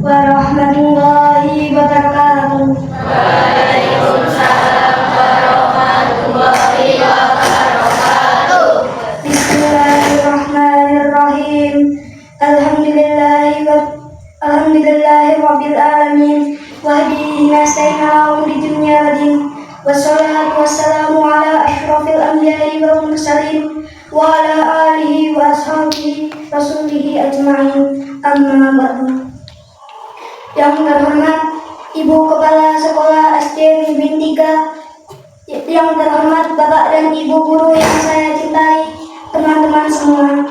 warahmatullahi wabarakatuh. Waalaikumsalam warahmatullahi wabarakatuh. Bismillahirrahmanirrahim. Alhamdulillahi rabbil alamin. Wahdihi nasta'inu di dunya wadin. Wassalatu wassalamu ala asyrafil anbiya'i wal mursalin wa ala alihi wa ashabihi rasulihi ajma'in. Amma ba'du. Yang terhormat Ibu Kepala Sekolah SD Negeri 3, yang terhormat Bapak dan Ibu guru yang saya cintai, teman-teman semua.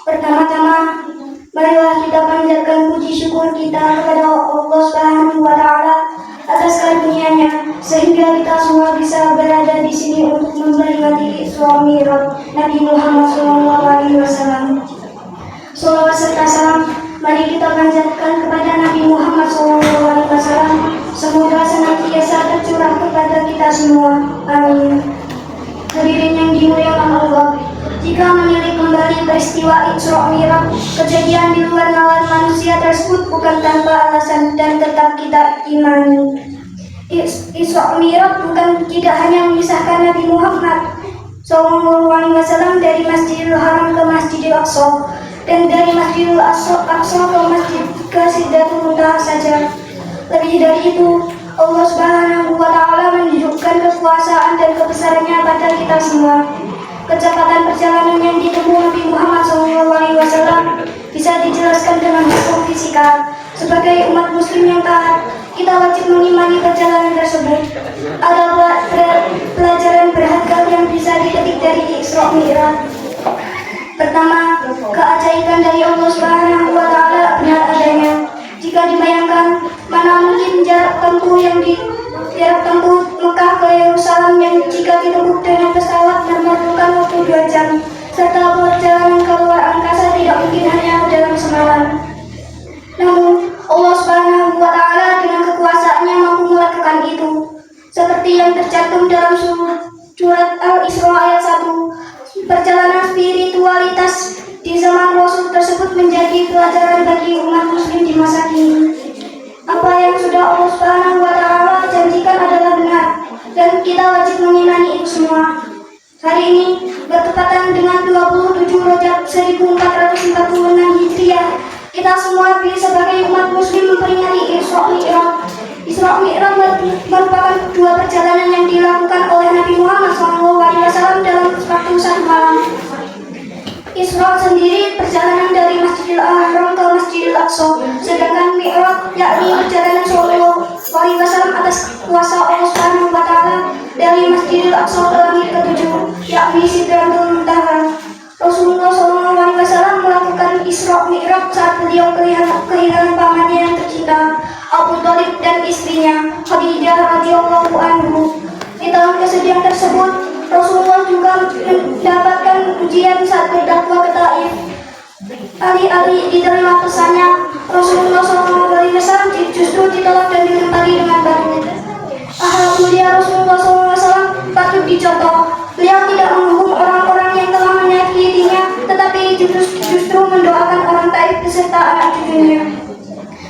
Pertama-tama, marilah kita panjatkan puji syukur kita kepada Allah Subhanahu wa Ta'ala atas karunia-Nya sehingga kita semua bisa berada di sini untuk memperingati Isra Mi'raj Nabi Muhammad SAW. Shalawat serta salam mari kita panjatkan kepada Nabi Muhammad SAW. Semoga senantiasa tercurah kepada kita semua. Amin. Hadirin yang dimuliakan Allah, jika menilik kembali peristiwa Isra Mi'raj, kejadian di luar nalar manusia tersebut bukan tanpa alasan dan tetap kita imani. Isra Mi'raj bukan tidak hanya memisahkan Nabi Muhammad SAW dari Masjidil Haram ke Masjidil Aqsa, dan dari Masjidil Aqsa ke Sidratul Muntaha saja. Lebih dari itu, Allah Subhanahu wa Ta'ala menunjukkan kekuasaan dan kebesarannya pada kita semua. Kecepatan perjalanan yang ditempuh Nabi Muhammad SAW bisa dijelaskan dengan hukum fisika. Sebagai umat muslim yang taat, kita wajib mengimani perjalanan tersebut. Ada pelajaran berharga yang bisa dipetik dari Isra Mi'raj. Pertama, keajaiban dari Allah Subhanahu wa Ta'ala benar adanya. Jika dibayangkan, mana mungkin jarak tempuh Mekah ke Yerusalem yang jika ditempuh dengan pesawat memerlukan waktu 2 jam, serta perjalanan ke luar angkasa tidak mungkin hanya dalam semalam. Namun, Allah Subhanahu wa Ta'ala dengan kekuasaannya mampu melakukan itu. Seperti yang tercantum dalam surat Al-Isra ayat 1, perjalanan spiritualitas di zaman Rasul tersebut menjadi pelajaran bagi umat muslim di masa kini. Apa yang sudah Allah Subhanahu wa Ta'ala janjikan adalah benar, dan kita wajib mengimani itu semua. Hari ini bertepatan dengan 27 Rajab 1446 Hijriah, kita semua sebagai umat muslim memperingati Isra Mi'raj. Isra Mi'raj merupakan 2 perjalanan yang dilakukan oleh Nabi Muhammad SAW dalam waktu 1 malam. Isra sendiri perjalanan dari Masjidil Haram ke Masjidil Aqsa, sedangkan Mi'raj yakni perjalanan Sallallahu Alaihi Wasallam atas kuasa Allah Subhanahu wa Ta'ala dari Masjidil Aqsa ke langit ke-7, yakni Sidratul Muntaha. Rasulullah SAW melakukan Isra Mi'raj saat beliau kehilangan pamannya yang tercinta, Abu Thalib, dan istrinya Khadijah radhiyallahu anhu. Di dalam kesedihan tersebut, Rasulullah juga mendapatkan ujian saat berdakwah ke Taif. Alih-alih diterima pesannya, Rasulullah SAW justru ditolak dan dilempari dengan batu. Akhlak mulia Rasulullah SAW patut dicontoh. Beliau tidak menghukum orang-orang yang telah menyakitinya, tetapi justru mendoakan orang Taif beserta anak cucunya.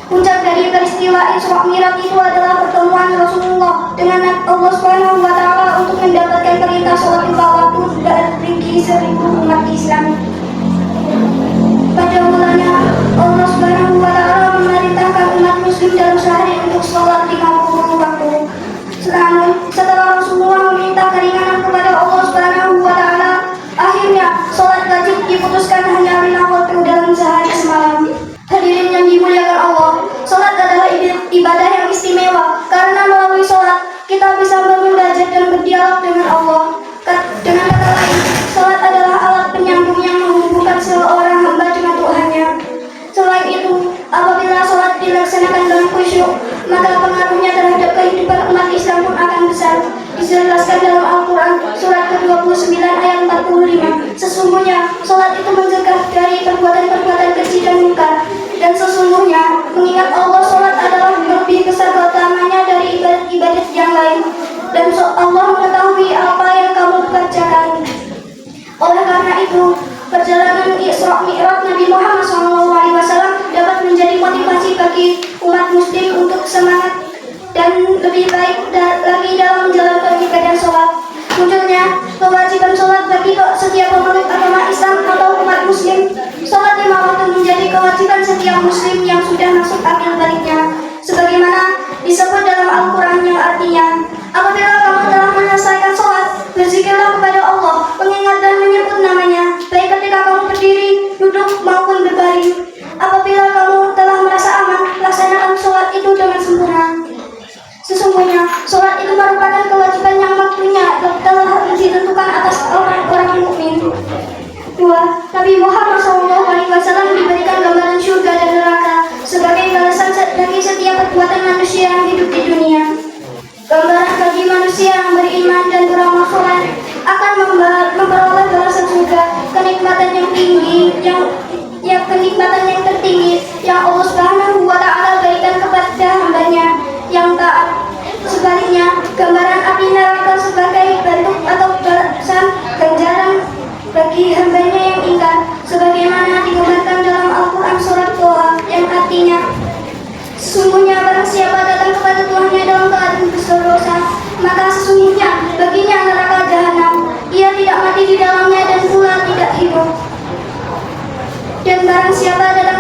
Puncak dari peristiwa Isra Mi'raj itu adalah pertemuan Rasulullah dengan Allah Subhanahu wa Ta'ala untuk mendapatkan perintah sholat 5 waktu dari 1000 umat Islam. Pada mulanya Allah Subhanahu wa Ta'ala memerintahkan umat muslim dalam sehari untuk sholat 50 waktu. Setelah Rasulullah meminta keringanan kepada Allah Subhanahu wa Ta'ala, akhirnya sholat wajib diputuskan hanya 5 waktu dalam sehari semalam. Hadirin yang dimuliakan Allah, sholat adalah ibadah yang istimewa karena melalui sholat kita bisa bermunajat dan berdialog dengan Allah. Dengan kata lain, sholat adalah alat penyambung yang menghubungkan seorang hamba dengan Tuhannya. Selain itu, apabila sholat dilaksanakan dengan khusyuk, maka pengaruhnya terhadap kehidupan umat Islam pun akan besar. Dijelaskan dalam Al-Quran surat ke-29 ayat 45. Sesungguhnya sholat itu mencegah dari perbuatan-perbuatan keji dan munkar. Dan sesungguhnya mengingat Allah, sholat adalah lebih besar keutamanya dari ibadat yang lain. Dan Allah mengetahui apa yang kamu kerjakan. Oleh karena itu, perjalanan Isra Mi'raj Nabi Muhammad SAW dapat menjadi motivasi bagi termasuk akil baliknya. Sebagaimana disebut dalam Al-Quran yang artinya, apabila kamu telah menyelesaikan sholat, berzikirlah kepada Allah, mengingat dan menyebut namanya, baik ketika kamu berdiri, duduk maupun berbaring. Apabila kamu telah merasa aman, laksanakan sholat itu dengan sempurna. Sesungguhnya, sholat itu merupakan kewajiban yang waktunya telah ditentukan atas orang-orang mukmin. 2. Nabi Muhammad SAW diberikan gambaran surga dan neraka sebagai balasan bagi setiap perbuatan manusia yang hidup di dunia. Gambaran bagi manusia yang beriman dan beramal soleh akan memperoleh balasan surga, kenikmatan yang tinggi, kenikmatan yang tertinggi yang Allah Subhanahu wa Ta'ala berikan kepada hambanya yang taat. Sebaliknya, gambaran api neraka sebagai bentuk atau balasan ganjaran bagi hambanya yang ingkar, sebagaimana digambarkan dalam Al-Quran surat Toha yang artinya, sesungguhnya barang siapa datang kepada Tuhannya dalam keadaan berdosa, maka sesungguhnya baginya neraka jahanam, ia tidak mati di dalamnya dan pula tidak hidup. Dan barang siapa datang